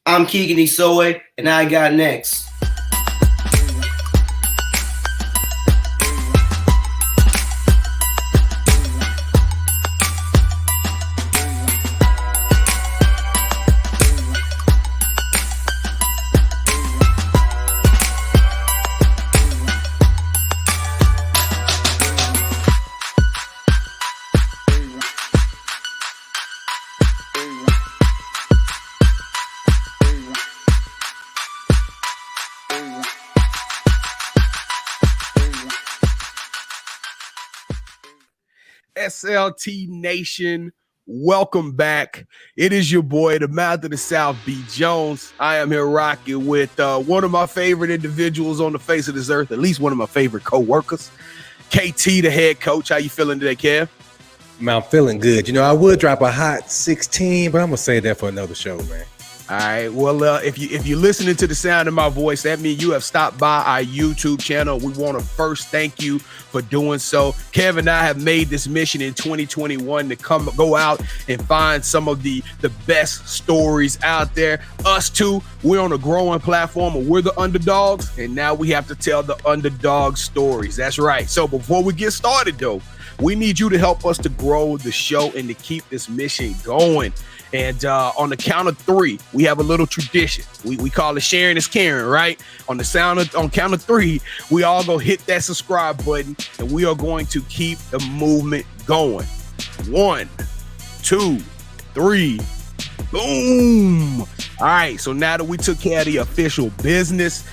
I'm Keegan Isowe, and I got next. SLT Nation, welcome back. It is your boy, the Mouth of the South, B. Jones. I am here rocking with one of my favorite individuals on the face of this earth, at least one of my favorite co-workers, KT, the head coach. How you feeling today, Kev? Man, I'm feeling good. You know, I would drop a hot 16, but I'm going to save that for another show, man. All right. Well, if you're listening to the sound of my voice, that means you have stopped by our YouTube channel. We want to first thank you for doing so. Kev and I have made this mission in 2021 to go out and find some of the best stories out there. Us too, we're on a growing platform and we're the underdogs, and now we have to tell the underdog stories. That's right. So before we get started, though, we need you to help us to grow the show and to keep this mission going. And on the count of three, we have a little tradition. We call it sharing is caring, right? On count of three, we all go hit that subscribe button, and we are going to keep the movement going. 1, 2, 3, boom. All right, so now that we took care of the official business,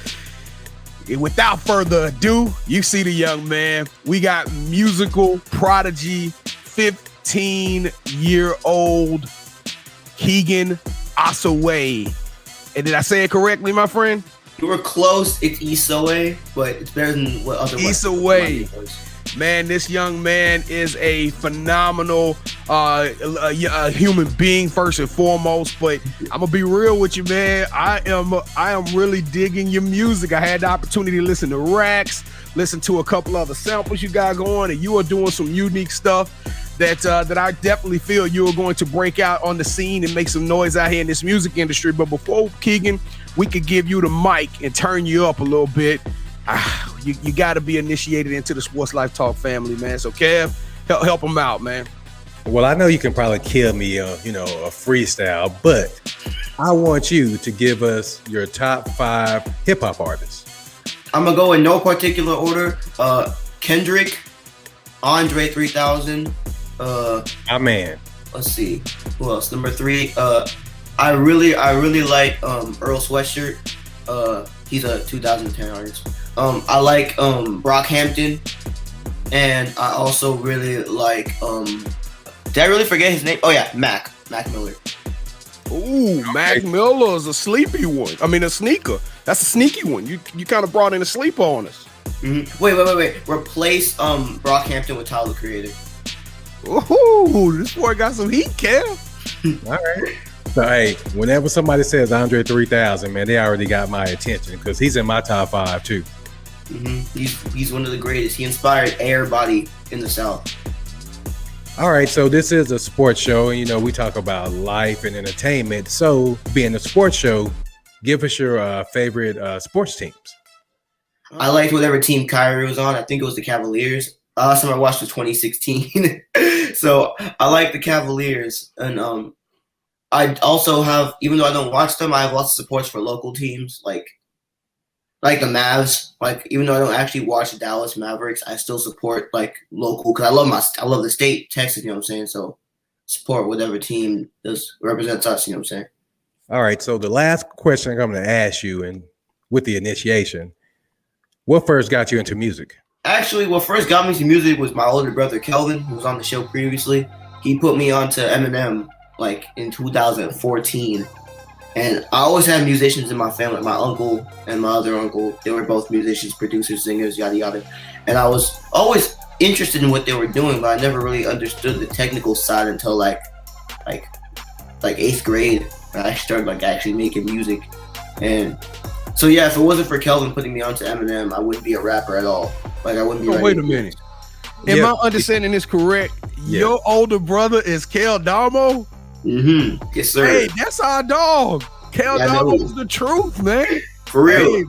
without further ado, you see the young man. We got musical prodigy, 15-year-old Keegan Isowe. And did I say it correctly, my friend? You were close. It's Isowe, but it's better than what other Isowe. Man, this young man is a phenomenal human being first and foremost. But I'm gonna be real with you, man. I am really digging your music. I had the opportunity to listen to Rax, listen to a couple other samples you got going, and you are doing some unique stuff that I definitely feel you're going to break out on the scene and make some noise out here in this music industry. But before, Keegan, we could give you the mic and turn you up a little bit. You got to be initiated into the Sports Life Talk family, man. So, Kev, help them out, man. Well, I know you can probably kill me, a freestyle, but I want you to give us your top 5 hip-hop artists. I'm going to go in no particular order. Kendrick, Andre 3000. My man. Let's see. Who else? Number 3. I really like Earl Sweatshirt. He's a 2010 artist. I like Brockhampton, and I also really like did I really forget his name? Oh yeah, Mac Miller. Ooh, okay. Mac Miller is a sleepy one. I mean, a sneaker. That's a sneaky one. You kind of brought in a sleeper on us. Mm-hmm. Wait. Replace Brockhampton with Tyler, the Creator. Ooh, this boy got some heat, Kev. All right. So, hey, whenever somebody says Andre 3000, man, they already got my attention because he's in my top 5 too. Mm-hmm. He's one of the greatest. He inspired everybody in the South. All right, so this is a sports show, and we talk about life and entertainment. So, being a sports show, give us your favorite sports teams. I liked whatever team Kyrie was on. I think it was the Cavaliers. Last time I watched was 2016. So I like the Cavaliers, and I also have, even though I don't watch them, I have lots of supports for local teams like the Mavs. Like, even though I don't actually watch the Dallas Mavericks, I still support like local because I love the state, Texas. You know what I'm saying? So support whatever team represents us. You know what I'm saying? All right. So the last question I'm going to ask you, and with the initiation, what first got you into music? Actually, what first got me into music was my older brother Kelvin, who was on the show previously. He put me onto Eminem like in 2014. And I always had musicians in my family. My uncle and my other uncle, they were both musicians, producers, singers, yada yada. And I was always interested in what they were doing, but I never really understood the technical side until like 8th grade. I started like actually making music. And so yeah, if it wasn't for Kelvin putting me onto Eminem, I wouldn't be a rapper at all. Like I wouldn't be. Oh, wait a minute. Am I understanding this correct? Yeah. Your older brother is Kel Damo? Mm-hmm. Yes, sir. Hey, that's our dog. Kel Yeah, I know. Damo's the truth, man. For real. Hey,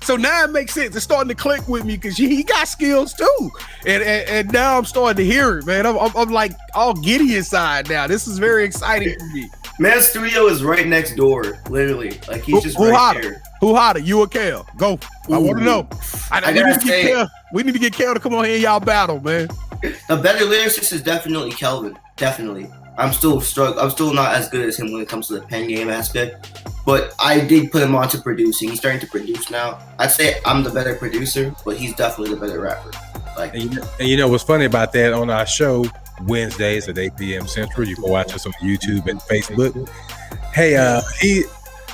so now it makes sense. It's starting to click with me because he got skills too, and now I'm starting to hear it, man. I'm like all giddy inside now. This is very exciting for me. Man's studio is right next door, literally. Like he's just right there. Who hotter, you or Kel? Go. I want to know. We need to get Kel to come on here and y'all battle, man. The better lyricist is definitely Kelvin. Definitely. I'm still not as good as him when it comes to the pen game aspect. But I did put him on to producing. He's starting to produce now. I'd say I'm the better producer, but he's definitely the better rapper. Like, and you know what's funny about that? On our show Wednesdays at 8 p.m. Central, you can watch us on YouTube and Facebook. Hey,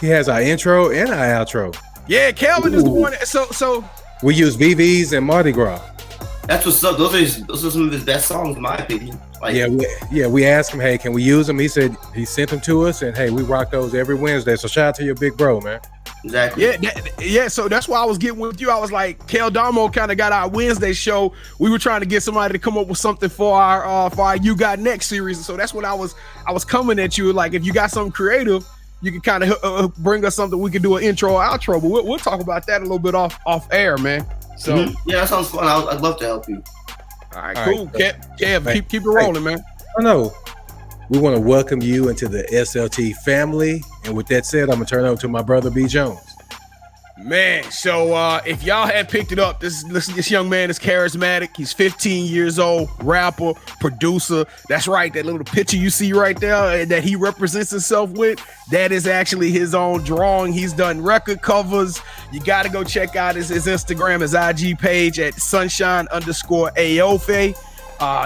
he has our intro and our outro. Yeah, Kelvin is the one. So we use VVs and Mardi Gras. that's what's up. Those are some of his best songs, in my opinion. Like, we asked him, hey, can we use them? He said he sent them to us, and hey, we rock those every Wednesday. So shout out to your big bro, man. Exactly. Yeah. So that's why I was getting with you. I was like, Kel Damo kind of got our Wednesday show. We were trying to get somebody to come up with something for our You Got Next series. So that's when I was coming at you. Like, if you got something creative, you can kind of bring us something. We can do an intro or outro, but we'll talk about that a little bit off air, man. So yeah, that sounds fun. I'd love to help you. All right, cool. Kev, keep it rolling, man. I know. We want to welcome you into the SLT family. And with that said, I'm going to turn it over to my brother, B. Jones. Man, so if y'all had picked it up, this young man is charismatic. He's 15 years old, rapper, producer. That's right, that little picture you see right there that he represents himself with, that is actually his own drawing. He's done record covers. You got to go check out his Instagram, his IG page at sunshine_Aofe.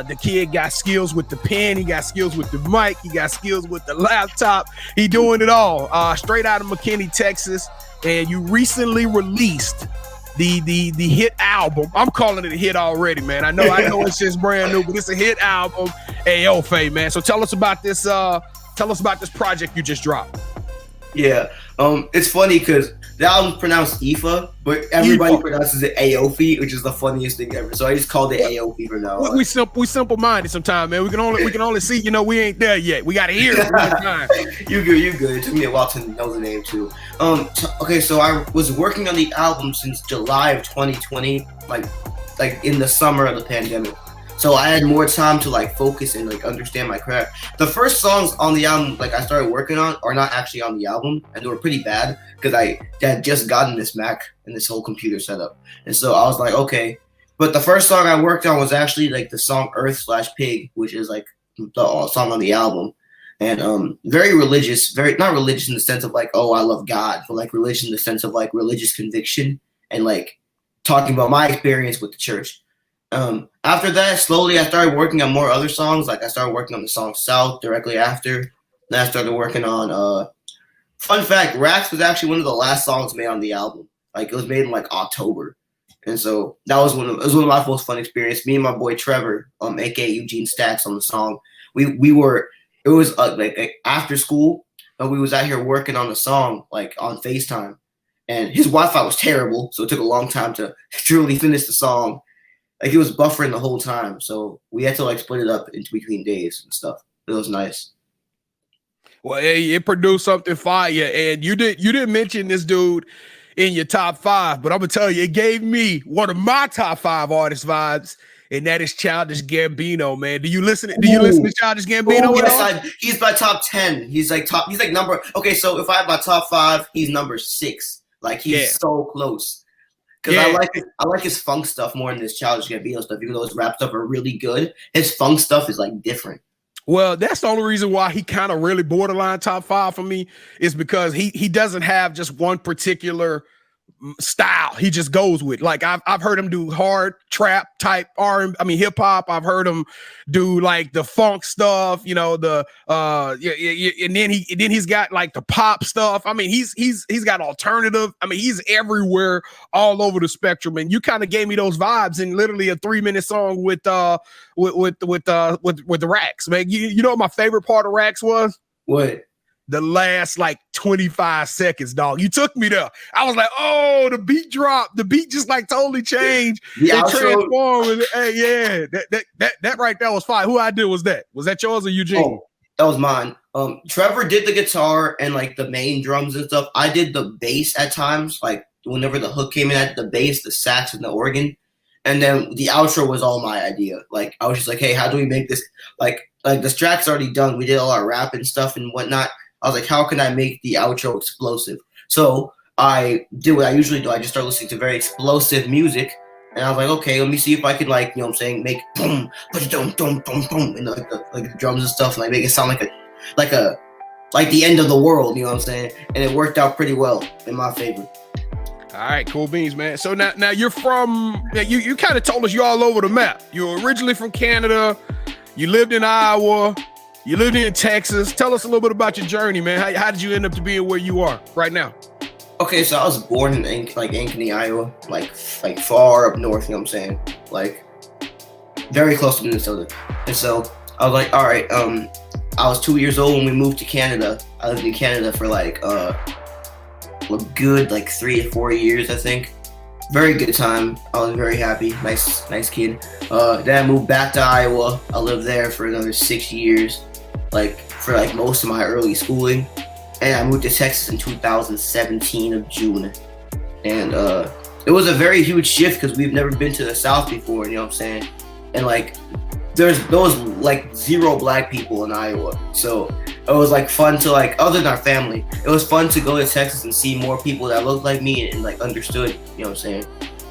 The kid got skills with the pen, he got skills with the mic, he got skills with the laptop. He doing it all. Straight out of McKinney, Texas. And you recently released the hit album. I'm calling it a hit already, man. I know it's just brand new, but it's a hit album. Aofe, man. So tell us about this project you just dropped. Yeah. It's funny because the album's pronounced Ifa, but everybody pronounces it Aofe, which is the funniest thing ever. So I just called it Aofe for now. We simple-minded sometimes, man. We can only see, we ain't there yet. We gotta hear it. You good. It took me a while to know the name too. Okay, so I was working on the album since July of 2020, like in the summer of the pandemic. So I had more time to like focus and like understand my craft. The first songs on the album, like I started working on, are not actually on the album, and they were pretty bad because I had just gotten this Mac and this whole computer setup, and so I was like, okay. But the first song I worked on was actually like the song Earth/Pig, which is like the song on the album, and very religious, very not religious in the sense of like, oh, I love God, but like religious in the sense of like religious conviction and like talking about my experience with the church. After that, slowly I started working on more other songs. Like I started working on the song South directly after. Then I started working on fun fact, Rax was actually one of the last songs made on the album. Like it was made in like October. And so that was one of my most fun experiences. Me and my boy Trevor, aka Eugene Stacks, on the song. It was like after school, and we was out here working on the song like on FaceTime. And his Wi-Fi was terrible, so it took a long time to truly finish the song. Like it was buffering the whole time, so we had to like split it up into between days and stuff. It was nice. Well, hey, it produced something fire, and you didn't mention this dude in your top 5, but I'm gonna tell you, it gave me one of my top 5 artist vibes, and that is Childish Gambino, man. Do you listen to Childish Gambino? Yes, he's my top 10. He's like number. Okay, so if I have my top 5, he's number 6. Like he's so close. Because I like his funk stuff more than this Childish Gambino stuff. Even though his rap stuff are really good, his funk stuff is like different. Well, that's the only reason why he kind of really borderline top 5 for me is because he doesn't have just one particular style he just goes with. Like I've heard him do hard trap type hip hop. I've heard him do like the funk stuff, and then he's got like the pop stuff. I mean, he's got alternative. I mean, he's everywhere, all over the spectrum. And you kind of gave me those vibes in literally a 3-minute song with the Rax, man. You know what my favorite part of Rax was? What? The last like 25 seconds, dog. You took me there. I was like, oh, the beat dropped. The beat just like totally changed. Yeah, it transformed. Hey, yeah, that right there was fire. Who I did was that? Was that yours or Eugene? That was mine. Trevor did the guitar and like the main drums and stuff. I did the bass at times, like whenever the hook came in, at the bass, the sax, and the organ. And then the outro was all my idea. Like I was just like, hey, how do we make this? Like the track's already done. We did all our rap and stuff and whatnot. I was like, how can I make the outro explosive? So I did what I usually do. I just started listening to very explosive music. And I was like, okay, let me see if I could, like, you know what I'm saying, make boom, boom, boom, boom, boom, and like the drums and stuff, and like make it sound like the end of the world, you know what I'm saying? And it worked out pretty well in my favor. All right, cool beans, man. So now you're from, you kind of told us you're all over the map. You're originally from Canada. You lived in Iowa. You lived in Texas. Tell us a little bit about your journey, man. How did you end up to being where you are right now? Okay, so I was born in Ankeny, Iowa, like far up north, you know what I'm saying? Like very close to Minnesota. And so I was like, all right, I was 2 years old when we moved to Canada. I lived in Canada for like a good 3 to 4 years, I think. Very good time. I was very happy. Nice kid. Then I moved back to Iowa. I lived there for another 6 years, for most of my early schooling. And I moved to Texas in 2017 of June. And it was a very huge shift because we've never been to the South before, you know what I'm saying? And there was zero black people in Iowa. So it was fun to other than our family, it was fun to go to Texas and see more people that looked like me and understood, you know what I'm saying?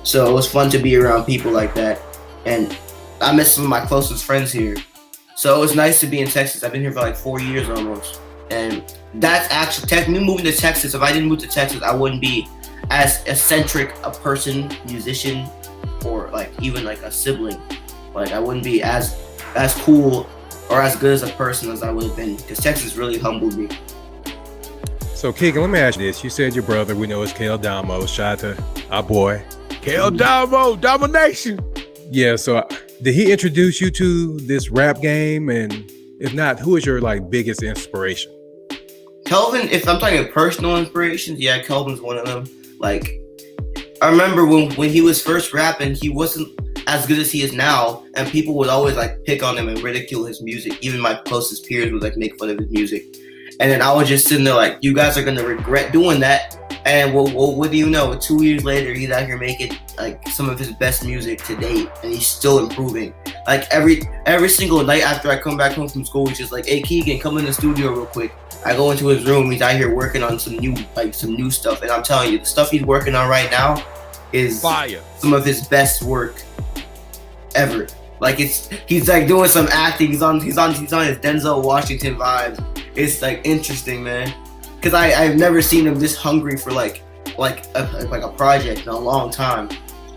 So it was fun to be around people like that. And I met some of my closest friends here. So it was nice to be in Texas. I've been here for 4 years almost. And that's actually me moving to Texas. If I didn't move to Texas, I wouldn't be as eccentric a person, musician, or even a sibling. I wouldn't be as cool or as good as a person as I would have been, because Texas really humbled me. So Keegan, let me ask you this. You said your brother, we know, is Kel Damo. Shout out to our boy. Kel Damo, domination. Yeah, so did he introduce you to this rap game? And if not, who is your biggest inspiration? Kelvin, if I'm talking personal inspirations, yeah, Kelvin's one of them. I remember when he was first rapping, he wasn't as good as he is now, and people would always pick on him and ridicule his music. Even my closest peers would make fun of his music. And then I was just sitting there you guys are gonna regret doing that. And what do you know? 2 years later, he's out here making some of his best music to date, and he's still improving. Every single night after I come back home from school, he's just hey Keegan, come in the studio real quick. I go into his room. He's out here working on some new stuff, and I'm telling you, the stuff he's working on right now is fire. Some of his best work ever. He's doing some acting. He's on his Denzel Washington vibes. It's interesting, man, because I've never seen him this hungry for a project in a long time,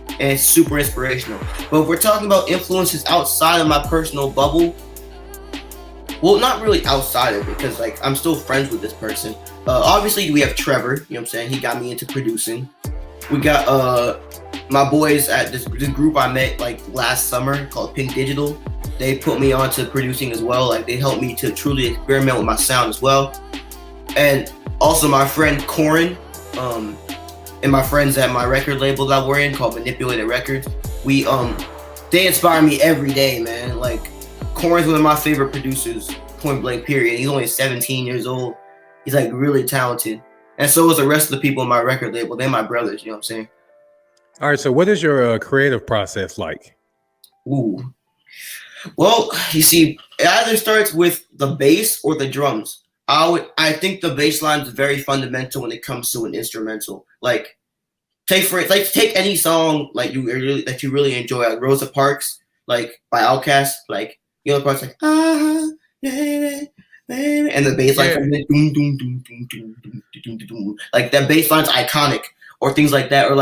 and it's super inspirational. But if we're talking about influences outside of my personal bubble, well, not really outside of it, because I'm still friends with this person. Obviously, we have Trevor. You know what I'm saying? He got me into producing. We got my boys at this group I met last summer called Pink Digital. They put me on to producing as well. They helped me to truly experiment with my sound as well. And also my friend Corin, and my friends at my record label that we're in called Manipulated Records. They inspire me every day, man. Corin's one of my favorite producers, point blank period. He's only 17 years old. He's really talented. And so is the rest of the people in my record label. They're my brothers, you know what I'm saying? All right, so what is your creative process like? Ooh. Well, you see, it either starts with the bass or the drums. I think the bass line is very fundamental when it comes to an instrumental. Take any song that you really enjoy, like Rosa Parks, by Outkast, the parts and the bass line comes in, doom, doom, doom, doom, doom, doom, doom, doom, doom. That bass line's iconic, or things like that, or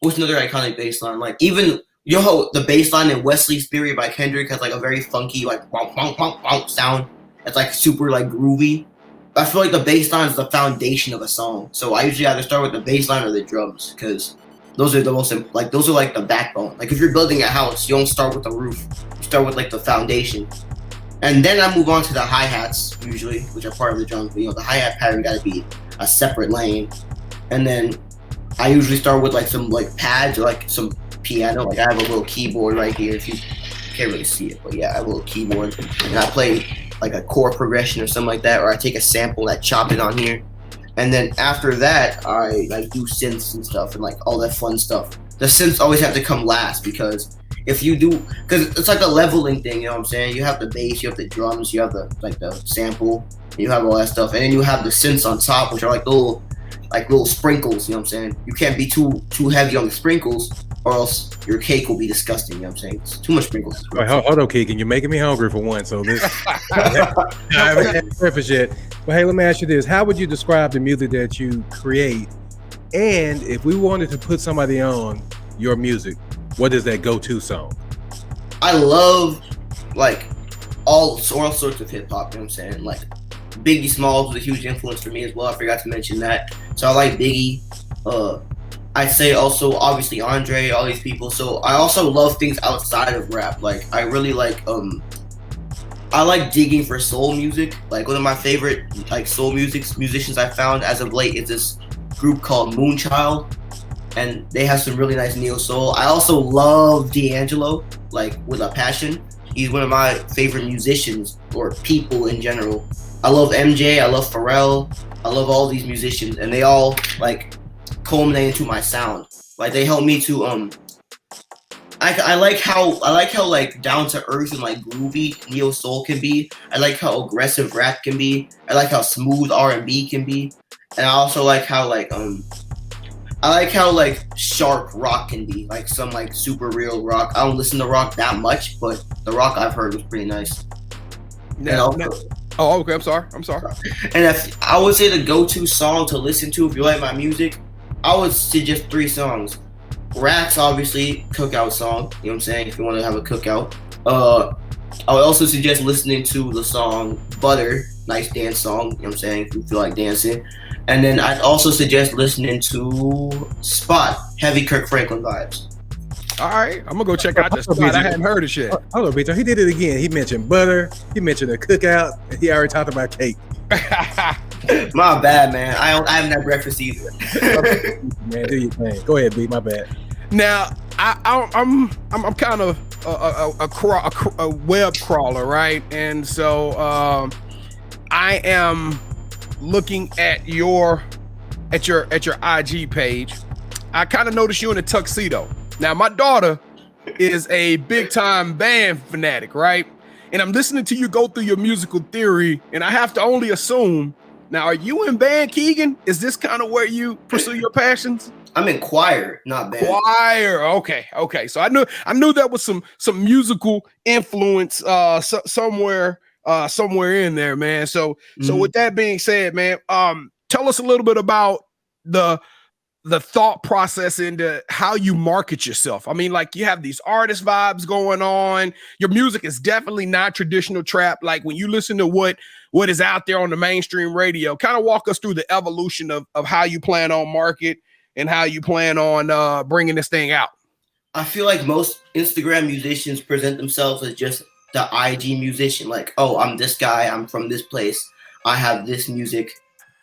what's another iconic bass line? Even the bass line in Wesley's Theory by Kendrick has a very funky bonk, bonk, bonk, bonk sound. It's super groovy. I feel the bass line is the foundation of a song. So I usually either start with the bass line or the drums, because those are the most those are the backbone. If you're building a house, you don't start with the roof. You start with the foundation. And then I move on to the hi-hats usually, which are part of the drums. But the hi-hat pattern got to be a separate lane. And then I usually start with some pads or some piano. I have a little keyboard right here. If you can't really see it, but yeah, I have a little keyboard, and I play like a chord progression or something like that, or I take a sample and I chop it on here. And then after that, I like do synths and stuff and like all that fun stuff. The synths always have to come last because if you do, because it's like a leveling thing, you know what I'm saying? You have the bass, you have the drums, you have the sample, you have all that stuff, and then you have the synths on top, which are like little sprinkles, you know what I'm saying? You can't be too heavy on the sprinkles, or else your cake will be disgusting, you know what I'm saying? It's too much sprinkles. Wait, hold on, Keegan. You're making me hungry for one. So this, I haven't had breakfast yet. But hey, let me ask you this: how would you describe the music that you create? And if we wanted to put somebody on your music, what is that go-to song? I love like all sorts of hip hop, you know what I'm saying? Like Biggie Smalls was a huge influence for me as well. I forgot to mention that. So I like Biggie. I'd say also obviously Andre, all these people. So I also love things outside of rap. Like I really like I like digging for soul music. Like one of my favorite like soul musicians I found as of late is this group called Moonchild, and they have some really nice neo soul. I also love D'Angelo, like with a passion. He's one of my favorite musicians or people in general. I love MJ, I love Pharrell, I love all these musicians, and they all like culminate into my sound. Like they help me to I like how like down to earth and like groovy neo soul can be. I like how aggressive rap can be. I like how smooth R&B can be. And I also like how like sharp rock can be, like some like super real rock. I don't listen to rock that much, but the rock I've heard was pretty nice. Oh, okay. I'm sorry. And if I would say the go-to song to listen to if you like my music, I would suggest 3 songs. Rats, obviously, cookout song. You know what I'm saying? If you want to have a cookout. I would also suggest listening to the song Butter, nice dance song. You know what I'm saying? If you feel like dancing. And then I'd also suggest listening to Spot, heavy Kirk Franklin vibes. All right, I'm gonna go check out this Spot. I hadn't heard of shit. Hold on, Beto. He did it again. He mentioned butter. He mentioned a cookout. And he already talked about cake. My bad, man. I haven't had breakfast either. Man, do your thing. Go ahead, B. My bad. Now, I'm kind of a web crawler, right? And so I am looking at your IG page. I kind of noticed you in a tuxedo. Now, my daughter is a big time band fanatic, right? And I'm listening to you go through your musical theory, and I have to only assume. Now, are you in band, Keegan? Is this kind of where you pursue your passions? I'm in choir, not band. Choir, okay. So I knew there was some musical influence somewhere in there, man. So with that being said, man, tell us a little bit about the thought process into how you market yourself. I mean, like you have these artist vibes going on. Your music is definitely not traditional trap. Like when you listen to what is out there on the mainstream radio, kind of walk us through the evolution of how you plan on market and how you plan on bringing this thing out. I feel like most Instagram musicians present themselves as just the IG musician. Like, oh, I'm this guy. I'm from this place. I have this music.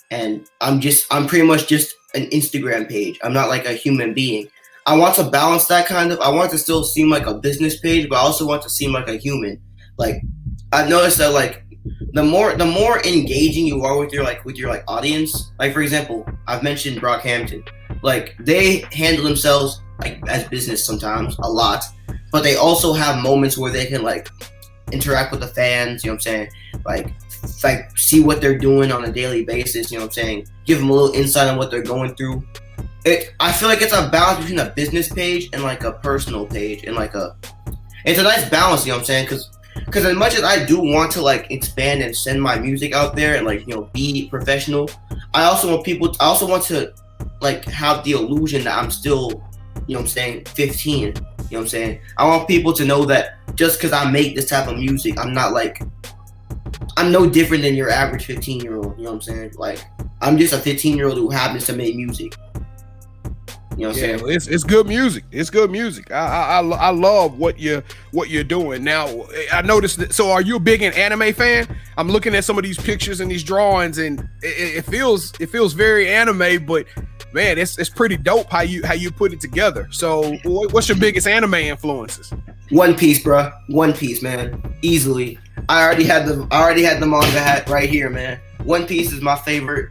And I'm pretty much just an Instagram page. I'm not like a human being. I want to balance that kind of. I want to still seem like a business page, but I also want to seem like a human. Like I've noticed that like the more engaging you are with your audience. Like for example, I've mentioned Brockhampton. Like they handle themselves like as business sometimes a lot, but they also have moments where they can like interact with the fans. You know what I'm saying? Like see what they're doing on a daily basis, you know what I'm saying? Give them a little insight on what they're going through. I feel like it's a balance between a business page and like a personal page, and it's a nice balance, you know what I'm saying? Because as much as I do want to like expand and send my music out there and like, you know, be professional, I also want to like have the illusion that I'm still, you know what I'm saying, 15, you know what I'm saying? I want people to know that just because I make this type of music, I'm no different than your average 15-year-old, you know what I'm saying? Like, I'm just a 15-year-old who happens to make music. You know what I'm saying? It's good music. It's good music. I love what you're doing. Now, I noticed that. So, are you a big anime fan? I'm looking at some of these pictures and these drawings, and it feels very anime. But man, it's pretty dope how you put it together. So, what's your biggest anime influences? One Piece, bro. One Piece, man. Easily. I already had the manga hat right here, man. One Piece is my favorite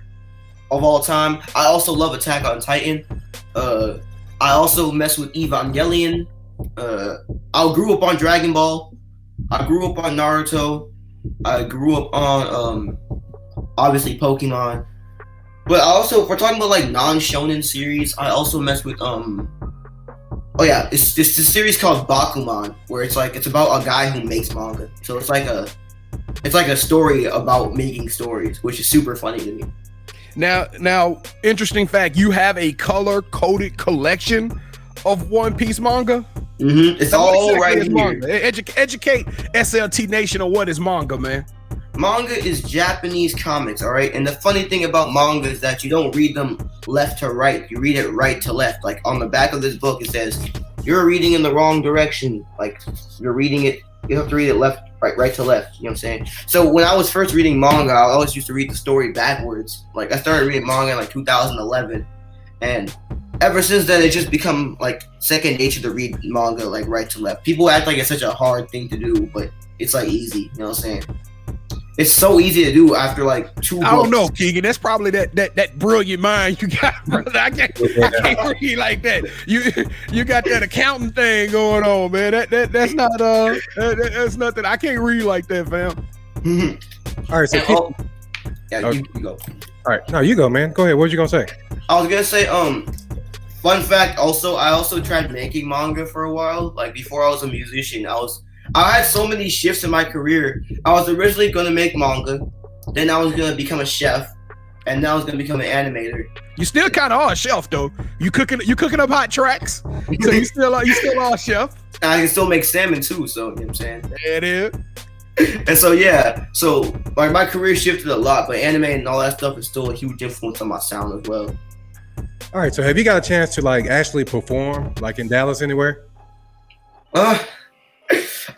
of all time. I also love Attack on Titan. I also mess with Evangelion. I grew up on Dragon Ball. I grew up on Naruto. I grew up on obviously Pokemon. But I also, if we're talking about like non-shonen series, I also mess with it's this series called Bakuman, where it's about a guy who makes manga. So it's like a story about making stories, which is super funny to me. Now, interesting fact: you have a color-coded collection of One Piece manga. Mm-hmm. It's all right here. Manga? Educate SLT Nation on what is manga, man. Manga is Japanese comics, all right? And the funny thing about manga is that you don't read them left to right. You read it right to left. Like on the back of this book, it says, you're reading in the wrong direction. Like you're reading it, you have to read it right to left. You know what I'm saying? So when I was first reading manga, I always used to read the story backwards. Like I started reading manga in like 2011. And ever since then, it's just become like second nature to read manga like right to left. People act like it's such a hard thing to do, but it's like easy. You know what I'm saying? It's so easy to do after like 2 books. I don't know, Keegan. That's probably that brilliant mind you got, brother. I can't read like that. You got that accounting thing going on, man. That's not that's nothing. I can't read like that, fam. All right, so you go. All right, no, you go, man. Go ahead. What was you gonna say? I was gonna say, fun fact. Also, I also tried making manga for a while. Like before I was a musician, I had so many shifts in my career. I was originally going to make manga, then I was going to become a chef, and now I was going to become an animator. You still kind of are a chef, though. You cooking up hot tracks, so you still are a chef. I can still make salmon too, so you know what I'm saying. There it is. And so yeah, so like my career shifted a lot, but anime and all that stuff is still a huge influence on my sound as well. All right, so have you got a chance to like actually perform like in Dallas anywhere?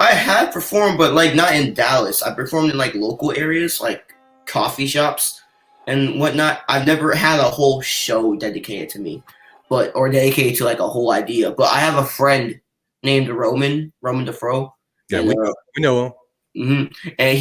I have performed, but like not in Dallas. I performed in like local areas, like coffee shops and whatnot. I've never had a whole show dedicated to me, or dedicated to like a whole idea. But I have a friend named Roman DeFro. Yeah, and, we know him. Mm-hmm. And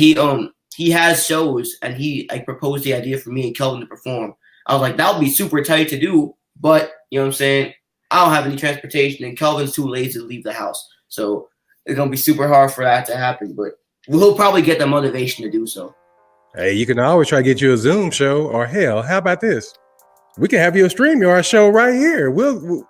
he has shows, and he like proposed the idea for me and Kelvin to perform. I was like, that would be super tight to do, but you know what I'm saying? I don't have any transportation, and Kelvin's too lazy to leave the house, so it's gonna be super hard for that to happen, but we'll probably get the motivation to do so. Hey, you can always try to get you a Zoom show, or hell, how about this? We can have you a StreamYard show right here. We'll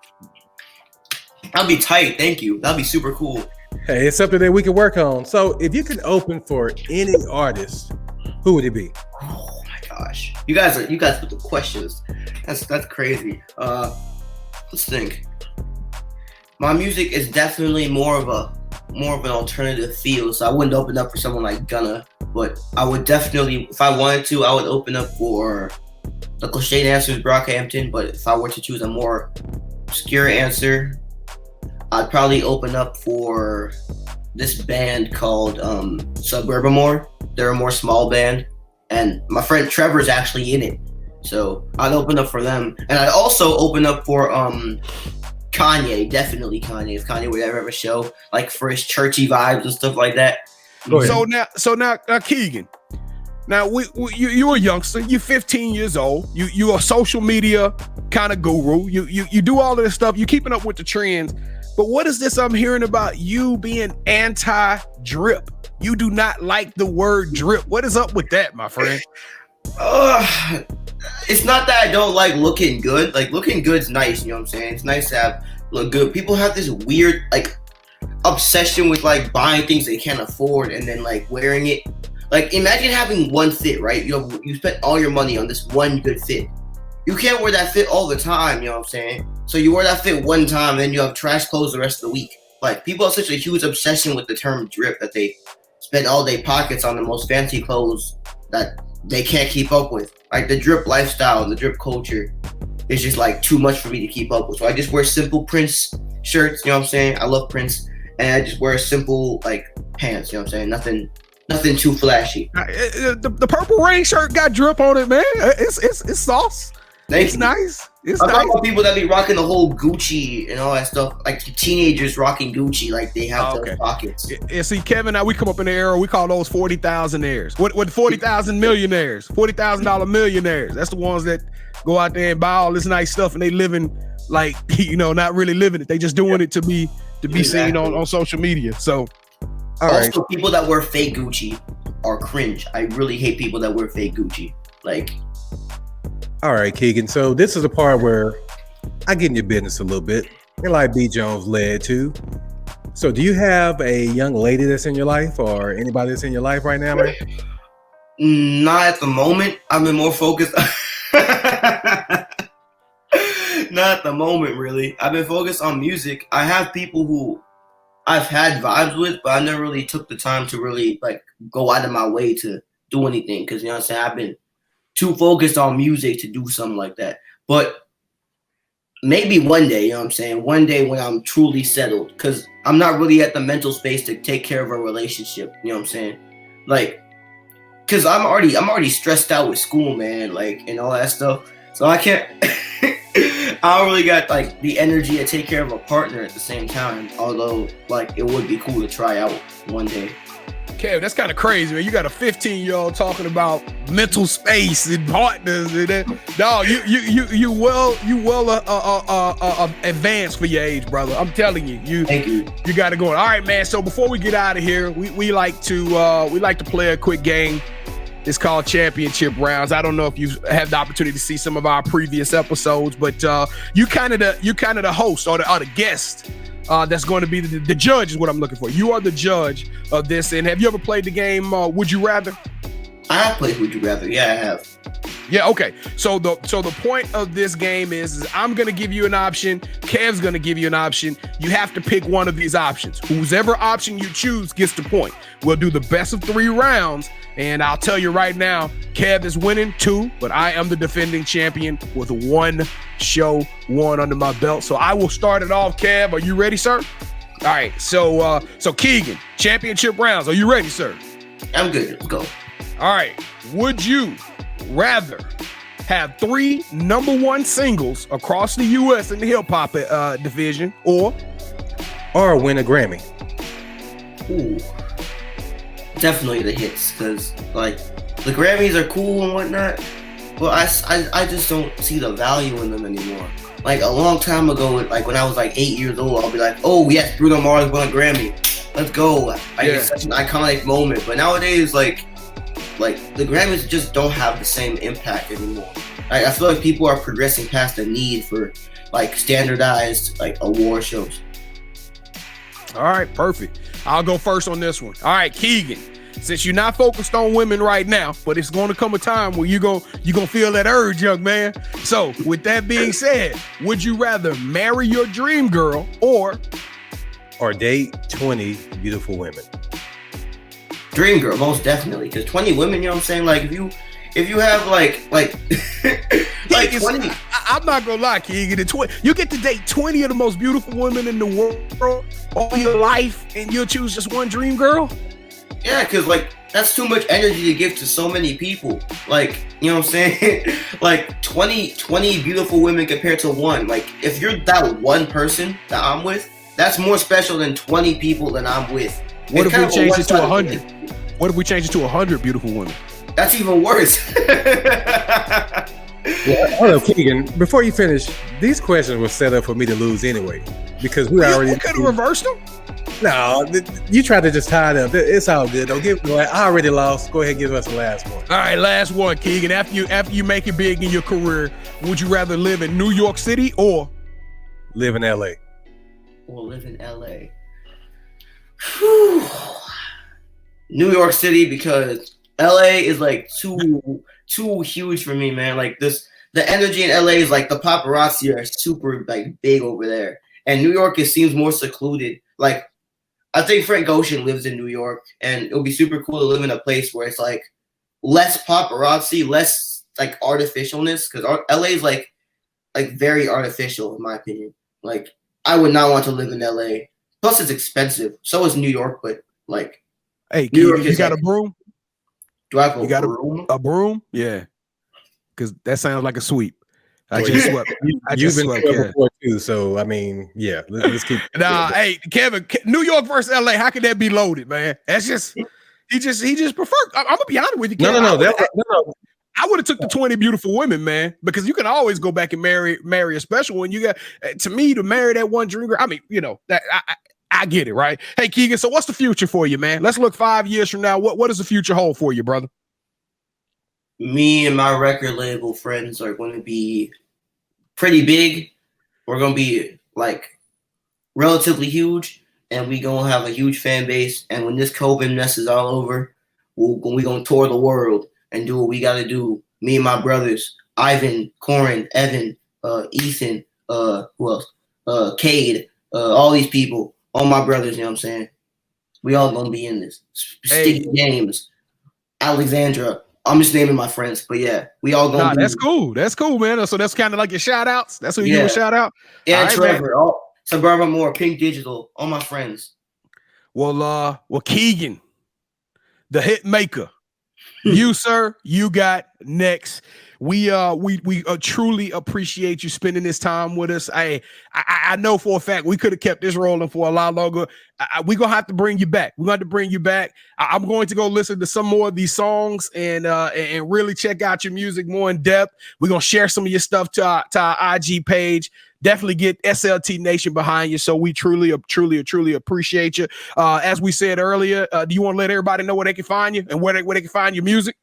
That'd be tight. Thank you. That'd be super cool. Hey, it's something that we can work on. So, if you could open for any artist, who would it be? Oh my gosh, you guys with the questions. That's crazy. Let's think. My music is definitely more of an alternative field, so I wouldn't open up for someone like Gunna, but I would definitely, if I wanted to, I would open up for the cliche answer is Brockhampton, but if I were to choose a more obscure answer, I'd probably open up for this band called Suburbamore. They're a more small band, and my friend Trevor's actually in it, so I'd open up for them, and I'd also open up for Kanye, definitely Kanye. If Kanye would ever have a show, like for his churchy vibes and stuff like that. So now, Keegan. Now you're a youngster. You're 15 years old. You're a social media kind of guru. You do all of this stuff. You're keeping up with the trends. But what is this I'm hearing about you being anti-drip? You do not like the word drip. What is up with that, my friend? It's not that I don't like looking good. Like looking good's nice, you know what I'm saying? It's nice to look good. People have this weird like obsession with like buying things they can't afford and then like wearing it. Like imagine having one fit, right? You spent all your money on this one good fit. You can't wear that fit all the time, you know what I'm saying? So you wear that fit one time and then you have trash clothes the rest of the week. Like people have such a huge obsession with the term drip that they spend all their pockets on the most fancy clothes that they can't keep up with. Like the drip lifestyle and the drip culture is just like too much for me to keep up with. So I just wear simple Prince shirts, you know what I'm saying? I love Prince, and I just wear simple like pants, you know what I'm saying? Nothing too flashy. The purple rain shirt got drip on it, man. It's sauce. It's nice. It's I'm nice. talking about people that be rocking the whole Gucci and all that stuff. Like teenagers rocking Gucci, like they have the pockets. Yeah, see, Kevin, now we come up in the era, we call those 40,000aires. What 40,000 millionaires, $40,000 millionaires. That's the ones that go out there and buy all this nice stuff and they living like, not really living it. They just doing it to be seen on social media. So, also, people that wear fake Gucci are cringe. I really hate people that wear fake Gucci. Like, all right, Keegan. So this is the part where I get in your business a little bit, and like B. Jones led to. So, do you have a young lady that's in your life, or anybody that's in your life right now, man? Not at the moment. I've been more focused. Not at the moment, really. I've been focused on music. I have people who I've had vibes with, but I never really took the time to really like go out of my way to do anything. Because, you know what I'm saying? I've been too focused on music to do something like that. But maybe one day, you know what I'm saying? One day when I'm truly settled. Because I'm not really at the mental space to take care of a relationship. You know what I'm saying? Like, because I'm already stressed out with school, man. Like, and all that stuff. So I can't... I don't really got like the energy to take care of a partner at the same time. Although, like, it would be cool to try out one day. Kev, that's kind of crazy, man. You got a 15-year-old talking about mental space and partners, and then, dog, you well advanced for your age, brother. I'm telling you, Thank you. You got it going. All right, man. So before we get out of here, we like to play a quick game. It's called Championship Rounds. I don't know if you've had the opportunity to see some of our previous episodes, but you kind of the host or the guest that's going to be the judge is what I'm looking for. You are the judge of this. And have you ever played the game Would You Rather? I have played Would You Rather. Yeah, I have. Yeah, okay. So the point of this game is I'm going to give you an option. Kev's going to give you an option. You have to pick one of these options. Whoever option you choose gets the point. We'll do the best of 3 rounds. And I'll tell you right now, Kev is winning 2, but I am the defending champion with 1 show won under my belt. So I will start it off, Kev. Are you ready, sir? All right. So Keegan, championship rounds. Are you ready, sir? I'm good. Let's go. All right. Would you rather have 3 #1 singles across the U.S. in the hip hop division, or win a Grammy? Ooh. Definitely the hits, because like the Grammys are cool and whatnot, but I just don't see the value in them anymore. Like a long time ago, like when I was like 8 years old, I'll be like, oh yes, Bruno Mars won a Grammy, let's go. Like, it's such an iconic moment. But nowadays, like the Grammys just don't have the same impact anymore. Like, I feel like people are progressing past the need for like standardized like award shows. All right, perfect. I'll go first on this one. All right, Keegan, since you're not focused on women right now, but it's going to come a time where you're going to feel that urge, young man. So with that being said, would you rather marry your dream girl or date 20 beautiful women? Dream girl, most definitely. Because 20 women, you know what I'm saying? Like, if you have like 20. I'm not gonna lie, Keegan. You get to date 20 of the most beautiful women in the world all your life, and you'll choose just one dream girl? Yeah, because like that's too much energy to give to so many people. Like, you know what I'm saying? Like 20 beautiful women compared to one. Like, if you're that one person that I'm with, that's more special than 20 people that I'm with. What if we change it to 100? What if we change it to 100 beautiful women? That's even worse. Well, hold up, Keegan. Before you finish, these questions were set up for me to lose anyway, because we already could have reversed them. No, you tried to just tie it up. It's all good. Don't give me. I already lost. Go ahead, and give us the last one. All right, last one, Keegan. After you make it big in your career, would you rather live in New York City or live in LA? Or live in LA. Whew. New York City, because LA is like too huge for me, man. Like the energy in LA is like the paparazzi are super like big over there, and New York seems more secluded. Like, I think Frank Ocean lives in New York, and it would be super cool to live in a place where it's like less paparazzi, less like artificialness, because LA is like very artificial in my opinion. Like, I would not want to live in LA. Plus, it's expensive. So is New York, but like, hey, Keegan, you got a broom? Do I have a broom? A broom? Yeah. Because that sounds like a sweep. I just swept. You've been swept before too, so I mean, yeah. Let's keep. Nah, hey, Kevin, New York versus LA. How can that be loaded, man? That's just he just preferred. I'm gonna be honest with you, Kevin. No. I would have took the 20 beautiful women, man, because you can always go back and marry a special one. You got to me to marry that one dream girl. I mean, you know that I get it, right? Hey, Keegan, so what's the future for you, man? Let's look 5 years from now. What does the future hold for you, brother? Me and my record label friends are going to be pretty big. We're going to be like relatively huge, and we going to have a huge fan base. And when this COVID mess is all over, we're going to tour the world and do what we got to do. Me and my brothers, Ivan, Corin, Evan, Ethan, who else? Cade, all these people, all my brothers, you know what I'm saying? We all going to be in this. Sticky James, Alexandra. I'm just naming my friends, but yeah, we all going to be. That's cool. That's cool, man. So that's kind of like your shout outs. That's who you do a shout out? Yeah, Trevor, Suburban Moore, Pink Digital, all my friends. Well, Keegan, the hit maker. You, sir, you got next. We truly appreciate you spending this time with us. I know for a fact we could have kept this rolling for a lot longer. We're gonna have to bring you back. We're going to bring you back. I'm going to go listen to some more of these songs and really check out your music more in depth. We're gonna share some of your stuff to our IG page. Definitely get SLT Nation behind you. So we truly appreciate you. As we said earlier, do you want to let everybody know where they can find you and where they can find your music?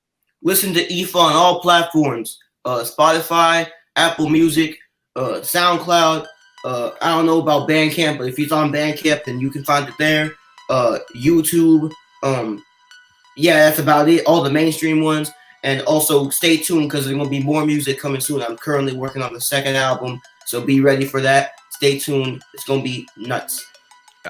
Listen to Aoife on all platforms, Spotify, Apple Music, SoundCloud. I don't know about Bandcamp, but if he's on Bandcamp, then you can find it there. YouTube. Yeah, that's about it. All the mainstream ones. And also stay tuned because there's going to be more music coming soon. I'm currently working on the second album, so be ready for that. Stay tuned. It's going to be nuts.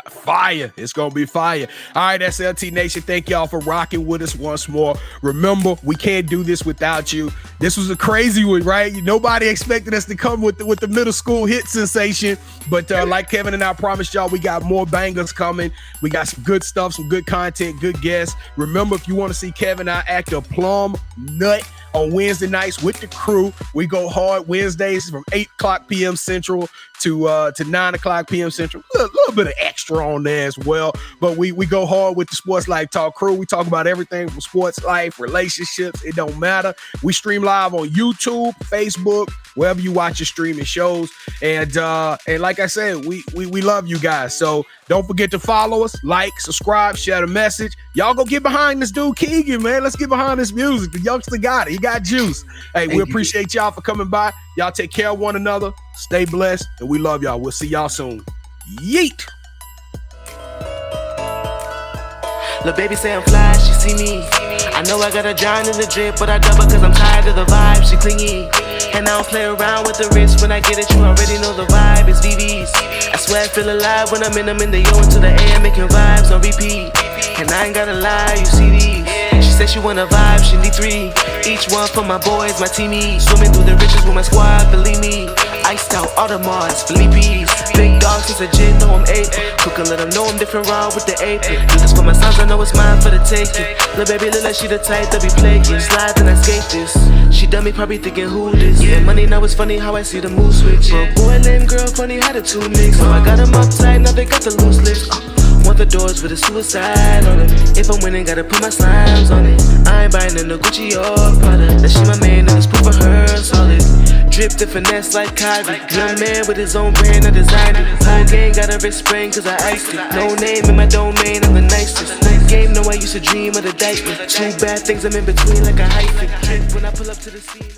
Fire. It's gonna be fire. All right, SLT Nation, thank y'all for rocking with us once more. Remember, we can't do this without you. This was a crazy one, right? Nobody expected us to come with the middle school hit sensation, but like Kevin and I promised y'all, we got more bangers coming. We got some good stuff, some good content, good guests. Remember, if you want to see Kevin and I act a plum nut on Wednesday nights with the crew, we go hard Wednesdays from 8:00 p.m. Central to 9:00 p.m. Central. A little bit of extra on there as well, but we go hard with the Sports Life Talk crew. We talk about everything from sports life, relationships. It don't matter. We stream live on YouTube, Facebook, wherever you watch your streaming shows. And like I said, we love you guys. So don't forget to follow us, like, subscribe, share the message. Y'all go get behind this dude Keegan, man. Let's get behind this music. The youngster got it. He got juice. Hey, we appreciate y'all for coming by. Y'all take care of one another. Stay blessed, and we love y'all. We'll see y'all soon. Yeet. Lil' baby say I'm fly, she see me. I know I got a giant in the drip, but I double cause I'm tired of the vibe, she clingy. And I don't play around with the wrist, when I get it, you already know the vibe, it's VVs. I swear I feel alive when I'm in the yo into the air, making vibes on repeat. And I ain't gotta lie, you see these. She said she wanna vibe, she need 3. Each one for my boys, my teamies. Swimming through the riches with my squad, believe me. Iced out Audemars, Philippi's. Big dog since a gin, know I'm 8. Cook and let them know I'm different raw with the apron. Do this for my sons, I know it's mine for the taking. Lil' baby look like she the type that be playing. Slide and I skate this. She done me probably thinking who this. Yeah, money now it's funny how I see the mood switch. But boy, lame girl, funny how the two mix. So I got them uptight, now they got the loose lips. Want the doors with a suicide on it. If I'm winning, gotta put my slimes on it. I ain't buying in the Gucci or Prada. That she my man, and it's proof for her solid. Drip the finesse like Kyrie. Young man with his own brand, I designed it. Whole gang got a wrist spring cause I iced it. No name in my domain, I'm the nicest. Game, know I used to dream of the dice. 2 bad things I'm in between like a hyphen. When I pull up to the scene.